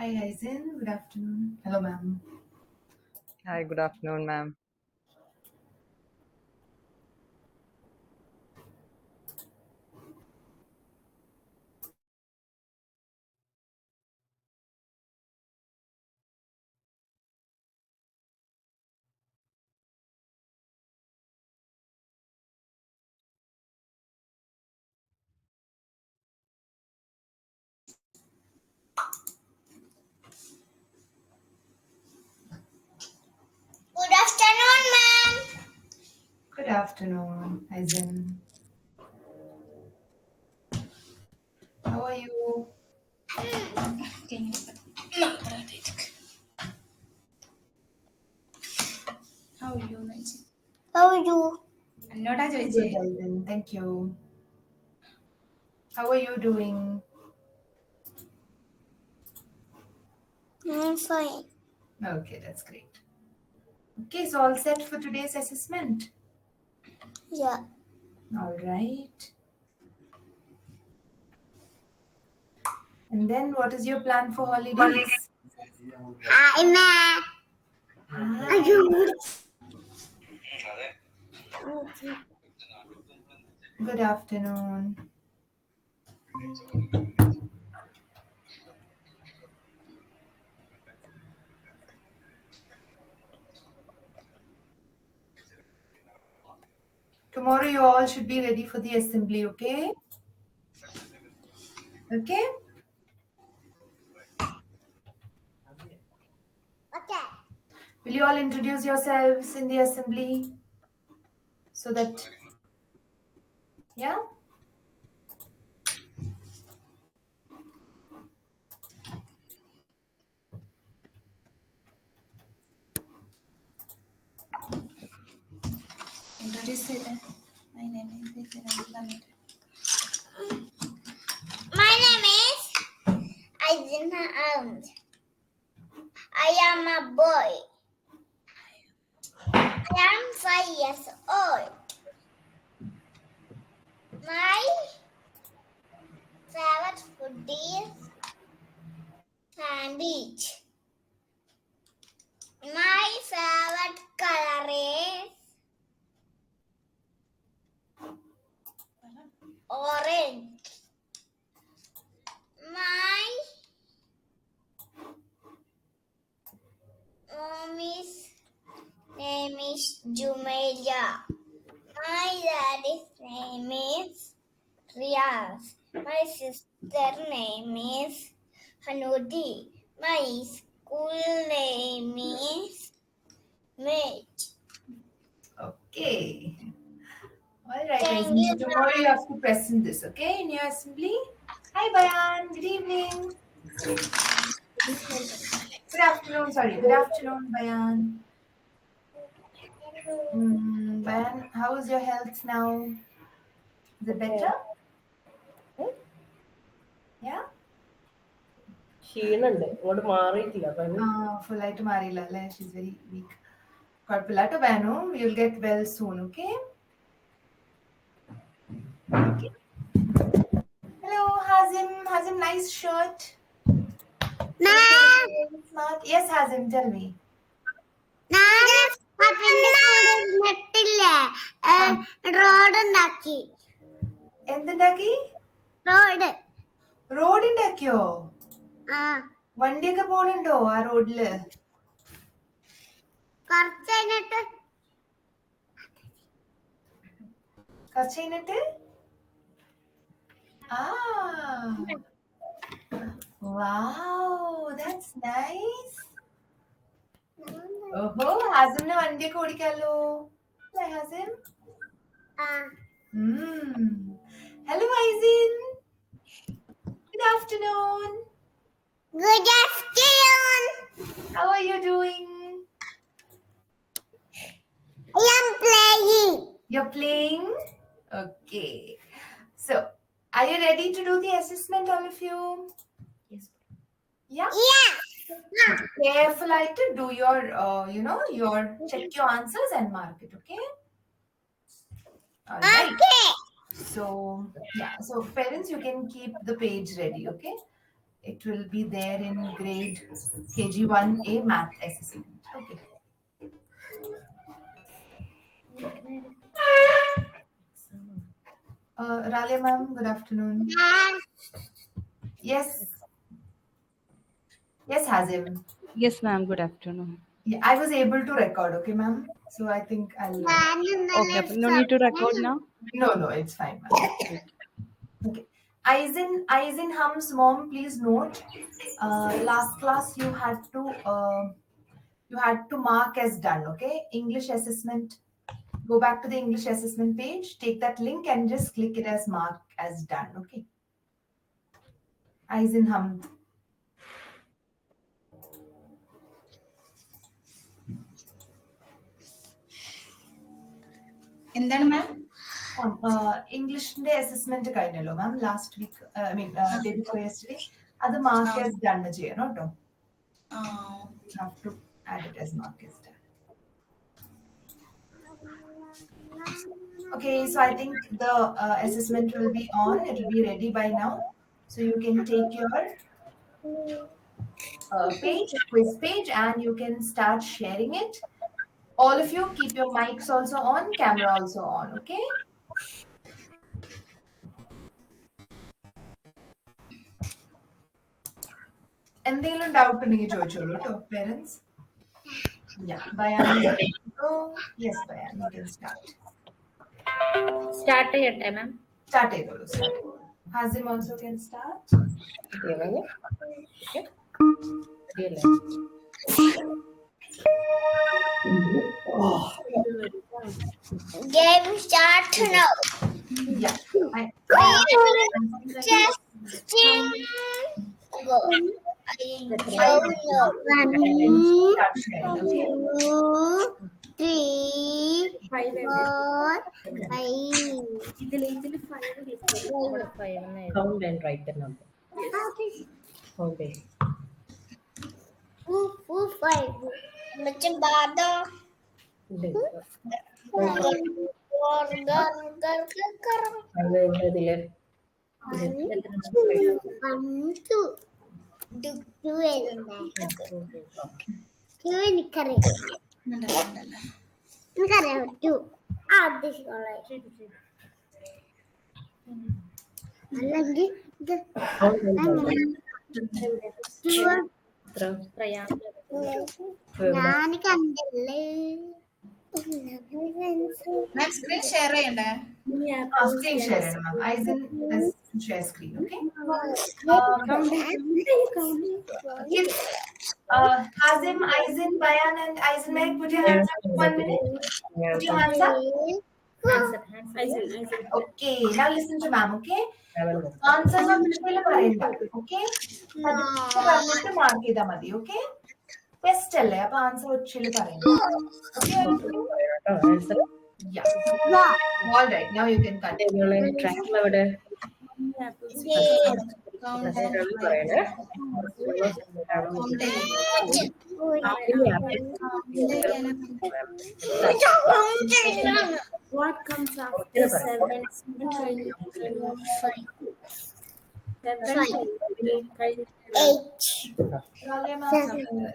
Hi, Aizen. Good afternoon. Hello, ma'am. Hi, good afternoon, ma'am. Good afternoon, ma'am. Good afternoon, Aizen. How are you? How are you, Nancy? How are you? എന്നോടാ ചോദിച്ചേ. Good, Aizen. Thank you. How are you doing? I'm fine. Okay, that's great. Okay, so all set for today's assessment. Yeah. All right. And then, what is your plan for holidays? Hi, ma'am. Hi. Good afternoon. Tomorrow, you all should be ready for the assembly, okay? Okay? Okay. Will you all introduce yourselves in the assembly? So that, yeah? Introduce it. My name is. My name is Aizina Arund. I am a boy. I am 5 years old. My favorite food is sandwich. My favorite color is orange. My mommy's name is Jumelia. My daddy's name is Riaz. My sister name is Hanudi. My school name is Mate. Okay. All right, Thank Aizen. you, So tomorrow you have to present this, okay, in your assembly. Hi, Bayan. Good evening. Good afternoon. Sorry. Good afternoon, Bayan. Bayan, how is your health now? Is it better? Yeah? ക്ഷീണുണ്ട് ഇങ്ങോട്ട് മാറിയിട്ടില്ല പനി. Fullaയിട്ട് മാറിയില്ല അല്ലേ? She's very weak. കുഴപ്പമില്ല കേട്ടോ Banu. You'll get well soon, okay? Okay. Hello, Hazim. Hazim, nice shirt. ma'am. Smart. Yes, Hazim, tell me. നട്ടില്ലേ road ഉണ്ടാക്കി എന്തുണ്ടാക്കി? റോഡ് റോഡ് ഉണ്ടാക്കിയോ? ആ വണ്ടിയൊക്കെ പോണുണ്ടോ ആ റോഡില്? കുറച്ച് കഴിഞ്ഞിട്ട് കുറച്ച് കഴിഞ്ഞിട്ട്? Ah, wow, that's nice. ഓഹോ, ഹാസിമിന് വണ്ടിയൊക്കെ ഓടിക്കാലോ അല്ലേ ഹാസിം? ആ Hello, Aisin. Good afternoon. good afternoon. How are you doing? I am playing. You're playing? Okay. So, are you ready to do the assessment, all of you? Yes. Yeah? Yeah. Careful, I to do your, check your answers and mark it, okay? All right. Okay. So, yeah. So, parents, you can keep the page ready, okay? It will be there in grade KG1A math assessment. Okay. Ralia ma'am, good afternoon. Yes. Yes, Hazim. Yes, ma'am. Good afternoon. Yeah, I was able to record, okay, ma'am? So I think I'll. Okay, no need to record now. No, it's fine, ma'am. Okay. Eisenham's mom, please note. Last class you had to mark as done, okay? English assessment. Go back to the English assessment page, take that link and just click it as mark as done, okay? Eisenham. എന്താണ് മാം? ഇംഗ്ലീഷിന്റെ assessment കഴിഞ്ഞല്ലോ ma'am last week I mean day before yesterday അത് mark as done ചെയ്യണം കേട്ടോ. Have to add it as mark as done. Okay, so I think the assessment will be on. It will be ready by now. So you can take your quiz page, and you can start sharing it. All of you keep your mics also on, camera also on, okay? എന്തെങ്കിലും doubt ഉണ്ടെങ്കിൽ ചോദിച്ചോളൂ കേട്ടോ parents. Yeah, Bayan. Oh, yes, Bayan, you can start. Start ചെയ്യട്ടെ മാം? Start ചെയ്തോളൂ. Hazim also can start. Game start now. Yeah. Go. Start sharing, okay? 1, 2, 3, 4, 5. Count and write the number. Count it. 5. Macam bada. അത് ഇതില് 1, 2. എനിക്കറിയാം. To അല്ലെങ്കിൽ ഇത് ഞാൻ കണ്ടല്ലേ. Screen share ചെയ്യണ്ടേ? Screen share, ma'am. Aizen has share screen, okay? Hazim, Aizen, Bayan, and Aizen, may I put your hands up 1 minute? Put your hands up. Okay, now listen to ma'am, okay? Answers on the പറയണ്ട, okay? പറഞ്ഞിട്ട് mark ചെയ്താൽ മതി, okay? Test അല്ലേ, അപ്പൊ answer ഒച്ചില് പറയണ്ട. Yeah. All right, now you can continue. ട്രാക്കിൽ അവിടെ What comes after 7?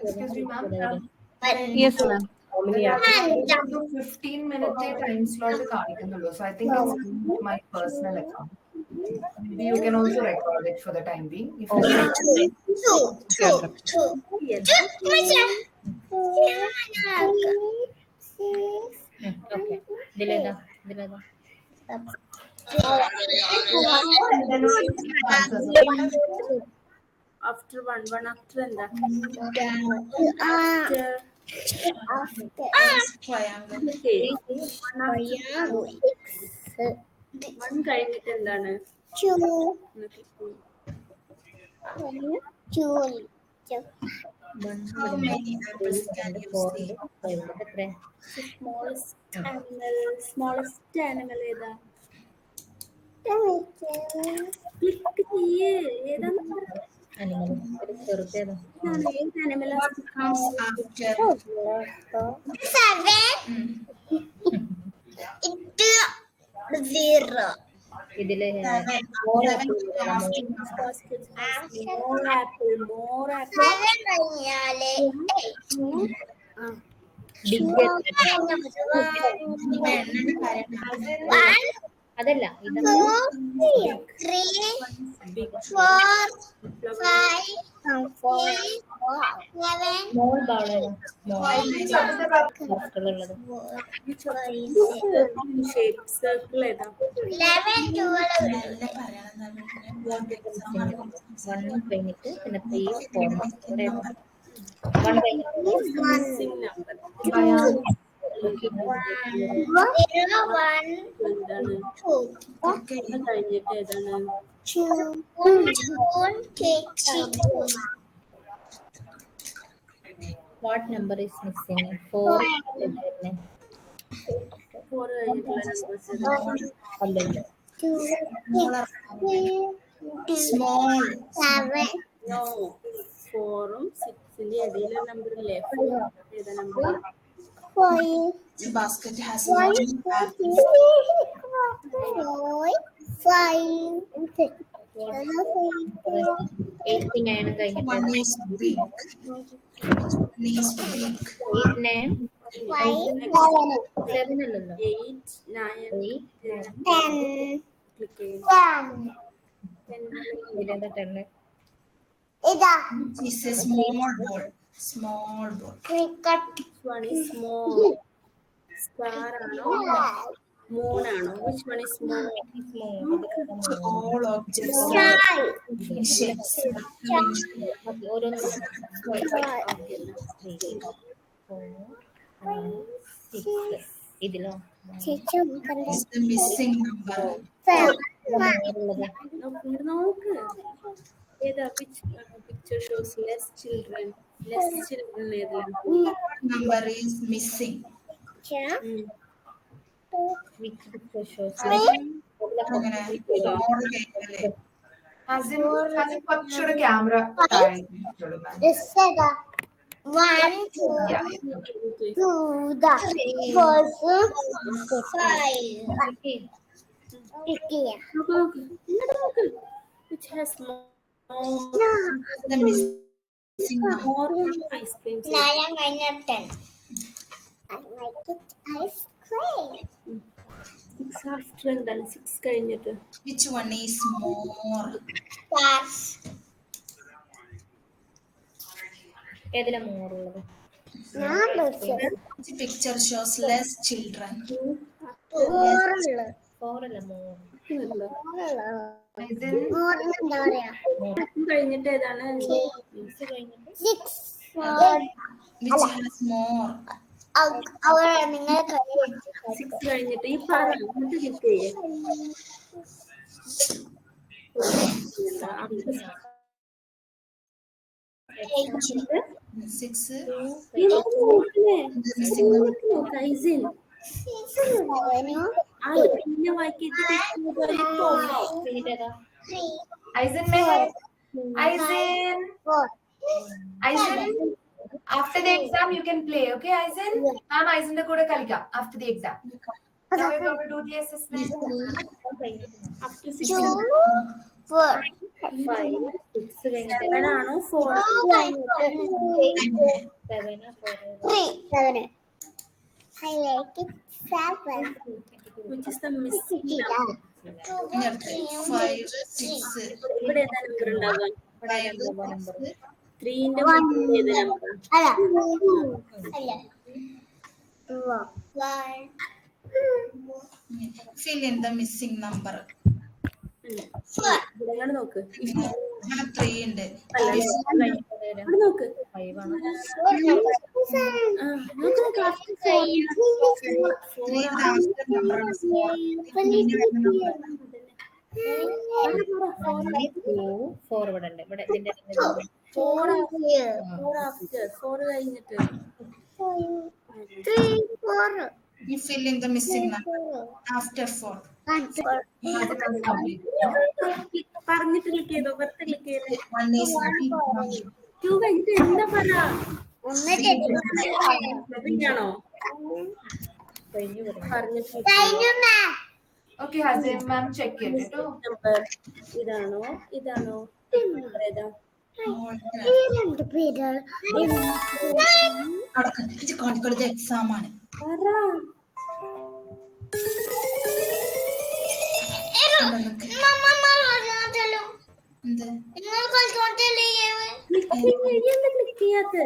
Excuse me, ma'am. Yes, ma'am. 15-minute time slot കാണിക്കുന്നുള്ളൂ. So I think it's my personal account. Maybe you can also record it for the time being. If Okay. Dileda. After one after എന്താ? One കഴിഞ്ഞിട്ട് എന്താണ്? How many apples can you see? Smallest animal ഏതാ? Click ചെയ്യേ. ഏതാന്ന് പറ. animal ചെറുതേതാ? ഏത് animal ആ? What comes after 7 into 0. ഇതില് More apple, more apple. അതല്ല ഇത് സ്മോൾ ബൗളാണ് ഉള്ളത്. Shape circle ഏതാ? 1 കഴിഞ്ഞിട്ട് പിന്നെ 3 4 ഇവിടെ 1 കഴിഞ്ഞിട്ട് Missing number. എന്താണ്? അത് കഴിഞ്ഞിട്ട് ഏതാണ്? what number is missing? 4 4 കഴിഞ്ഞിട്ടുള്ള numbers ഏതാണ്? അല്ലല്ല No. 4 ഉം 6ന്റെ ഇടയിലുള്ള നമ്പർ ഇല്ലേ? ഏതാ number? The basket has 1 apple. 89 കഴിഞ്ഞിട്ട് 1 is big. 1 is big. 8 7 അല്ലല്ലോ 8, 9, 10. Click ചെയ്യും. ഇതിലെന്താ 10 This is small ball. Small ball. Which one is small? Star ആണോ? Moon ആണോ? Which one is small? All objects in shapes. ഓരോന്ന് 6 ഇതിലോ Is the missing number. നോക്ക് ഏതാ? Picture shows less children. Less children ഏതാണ്? Number is missing. which picture shows അങ്ങനെ more കേട്ടല്ലേ? അതിന് കുറച്ചുകൂടെ camera Which has more The missing number. ice cream? 6 after എന്താണ്? 6 കഴിഞ്ഞിട്ട് Which one is more? ഏതിലാ മോറുള്ളത്? Which picture shows less children? 4 അല്ല more. കഴിഞ്ഞിട്ട് ഏതാണ്? 6 കഴിഞ്ഞിട്ട് Which has more? 6 കഴിഞ്ഞിട്ട് ഈ പറ എന്നിട്ട് click ചെയ്യേ. Six. ഈ നോക്കില്ലേ? Missing number. കൈസിൻ ആ പിന്നെ വായിക്കിട്ട് പിന്നെ ഏതാ? Aizen mein Aizen after the exam you can play, okay Aizen? Ma'am Aizen de kude kalikam after the exam. Now we're going to do the assessment. after 6 5 6 കഴിഞ്ഞിട്ട് ആണോ 4 7 which is the missing? 5, 6. ഇവിടെ ഏതാ number ഉണ്ടാവുക? 5, 3ന്റെ മുന്നിൽ ഏത് number? fill in the missing number. ഇവിടെ നോക്ക്. ഇവിടെ 3 ഉണ്ട്. ഇവിടെ നോക്ക്. 5 ആണ്. നോക്ക് after 4 3 after number. 4 ഇവിടെ ഉണ്ട്. ഇവിടെ ഇതിന്റെ 4 after 4 കഴിഞ്ഞിട്ട് You fill in the missing number after 4. പറഞ്ഞിട്ട് ക്ലിക്ക് ചെയ്തോ? വെറുതെ ക്ലിക്ക് ചെയ്തേ. 1 is big number. 2 കഴിഞ്ഞിട്ട് എന്താ പറ? ആണോ കഴിഞ്ഞു വരുന്നത്. പറഞ്ഞിട്ട് Okay, Hazim, ma'am, check it. Number ഇതാണോ നമ്പർ ഏതാ? രണ്ട് പേര് കാണിക്കൊടുത്ത എക്സാം ആണ്. പറ. എന്ത്? എന്താ ക്ലിക്ക് ചെയ്യാത്ത?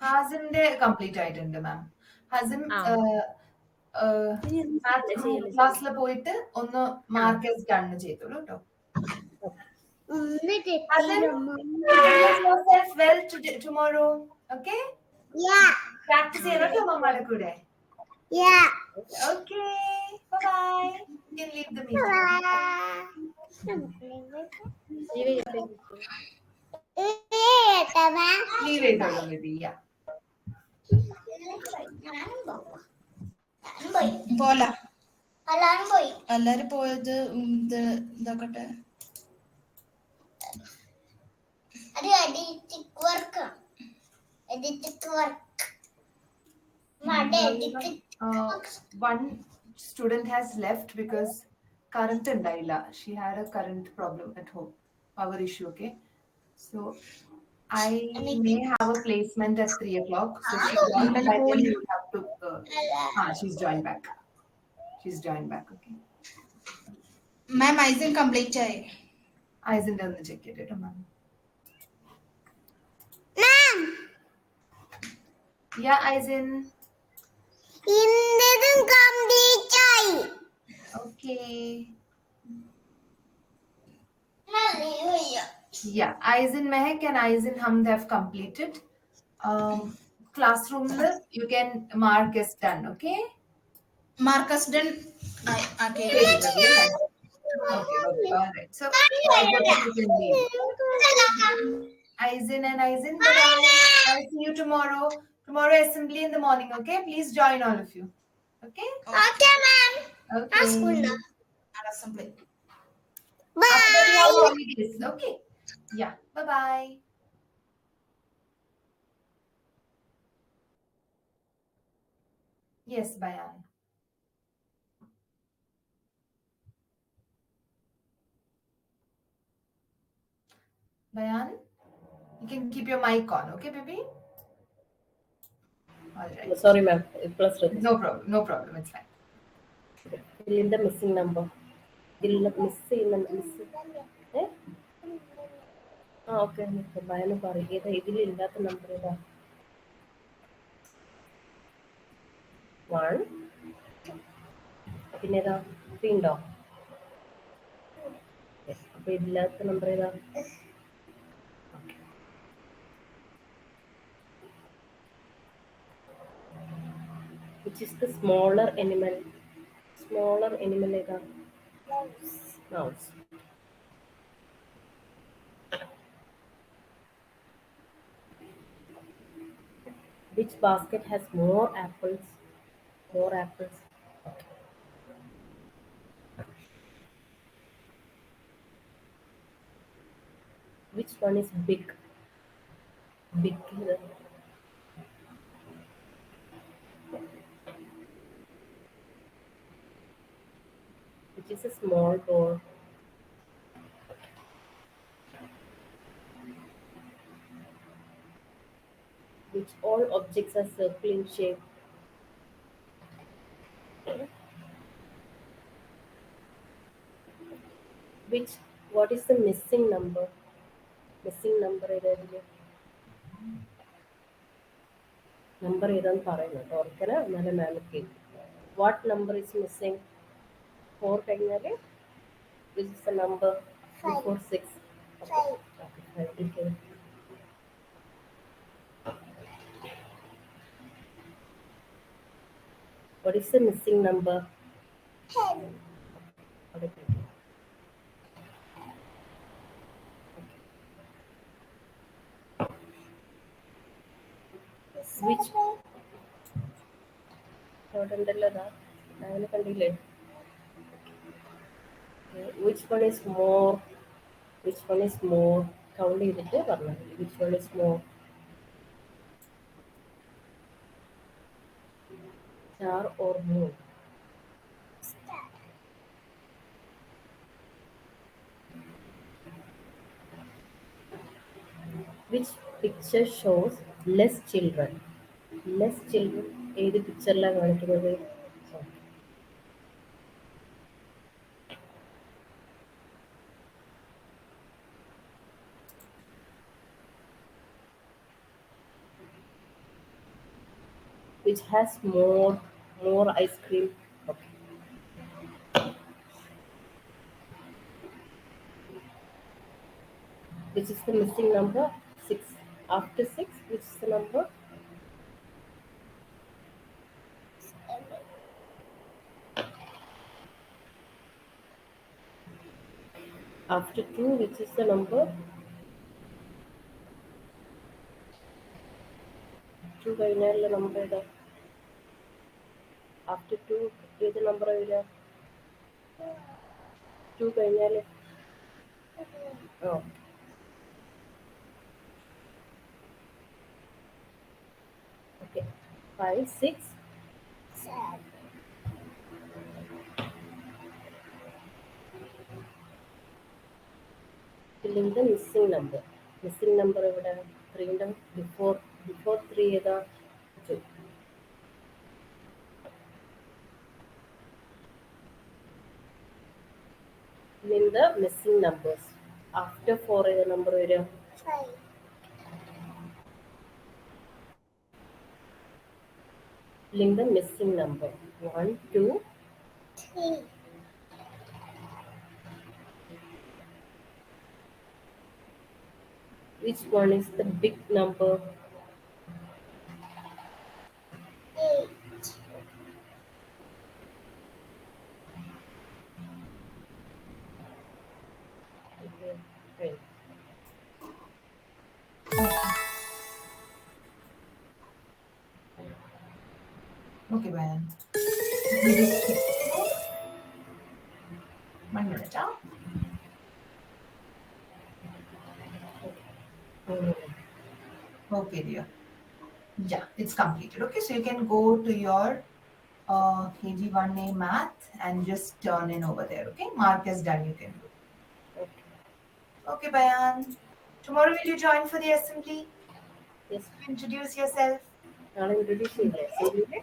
ഹാസിന്റെ കംപ്ലീറ്റ് ആയിട്ടുണ്ട് മാം. ഹാസിം ചെയ്യല്. ക്ലാസ്സിൽ പോയിട്ട് ഒന്ന് മാർക്ക് ഡൺ ചെയ്തോളൂ കേട്ടോ. yourself well tomorrow, okay? Practice ചെയ്യണം കേട്ടോ മമ്മയുടെ കൂടെ. Okay, bye bye. You can leave the meeting. Leave ചെയ്തോളൂ baby. Yeah. പോല എല്ലാരും പോയി. എല്ലാരും പോയത് ഇതാക്കട്ടെ. അത് editing work. One student has left because current ഉണ്ടായില്ല. She had a current problem at home, power issue. Okay, so I may have a placement at 3 o'clock. So by then you have to. She's joined back. Okay. Ma'am ഐസിൻ complete ആയി. ഐസിന്റെ ഒന്ന് check ചെയ്തിട്ടോ മാം. Yeah, Aizen. ഇന്നതും complete ആയി. Okay. Yeah, Aizen Mehak and Aizen Hamd have completed. Classroom, you can mark as done, okay? Mark as done ആക്കി. Okay, all right. So, you can leave. Aizen and Aizen, bye-bye. I'll see you tomorrow. Tomorrow assembly in the morning, okay? Please join all of you. Okay? Okay, ma'am. Okay. Assembly. After your holidays, okay? Yeah, bye-bye. Yes, Bayan. Bayan, you can keep your mic on, okay, baby? All right. Sorry, ma'am. Plus No problem. It's fine. fill in the missing number. Okay ഭയന്ന് പറയുക ഇതിലില്ലാത്ത number ഏതാ? 1 പിന്നെ ഏതാ? 3 ഉണ്ടോ? അപ്പൊ ഇതില്ലാത്ത number ഏതാ? Which is the smaller animal? ഏതാ? Mouse. Which basket has more apples? Which one is big? Which is a small door? Which all objects are circle in shape? What is the missing number? ഏതായിരുന്നു? Number ഏതാന്ന് പറയുന്നത് ഓർക്കന എന്നാലും മാമിക്ക്. What number is missing? 4 കഴിഞ്ഞാൽ which is the number before 6? Okay. What is the missing number? 10. Okay. Which കണ്ടില്ലേ? Which one is more? Count ചെയ്തിട്ട് പറഞ്ഞാൽ. Which one is more? Star or moon? Which picture shows less children? Less children ഏത് പിക്ചറിലാണ് കാണിക്കുന്നത്? Which has more ice cream? Okay. Which is the missing number? 6. After 6, which is the number? After 2, which is the number? 2 കഴിഞ്ഞാലുള്ള number ഏതാ? After 2 ഏത് number വരിക? 2 കഴിഞ്ഞാൽ Okay. 5, 6. Filling the missing number. Missing number എവിടെ? 3 before 3 ഏതാ? 2. Fill the missing numbers. After 4 ഏതാ number വരിക? 5. Filling the missing number. 1, 2, 3. which one is the big number? 8. Okay. Okay, Bayan. 1 minute, huh? Okay, dear. Yeah, it's completed. Okay, so you can go to your KG1A math and just turn in over there. Okay, mark as done. You can do. Okay. Okay, Bayan. Tomorrow will you join for the assembly? Yes. Introduce yourself. നാളെ introduce ചെയ്യില്ലേ? ചെയ്യില്ലേ?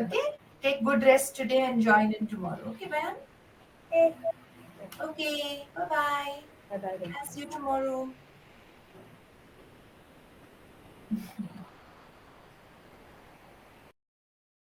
Okay. Take good rest today and join in tomorrow. Okay, Bayan. Okay. Bye bye. Bye bye. I'll see you tomorrow.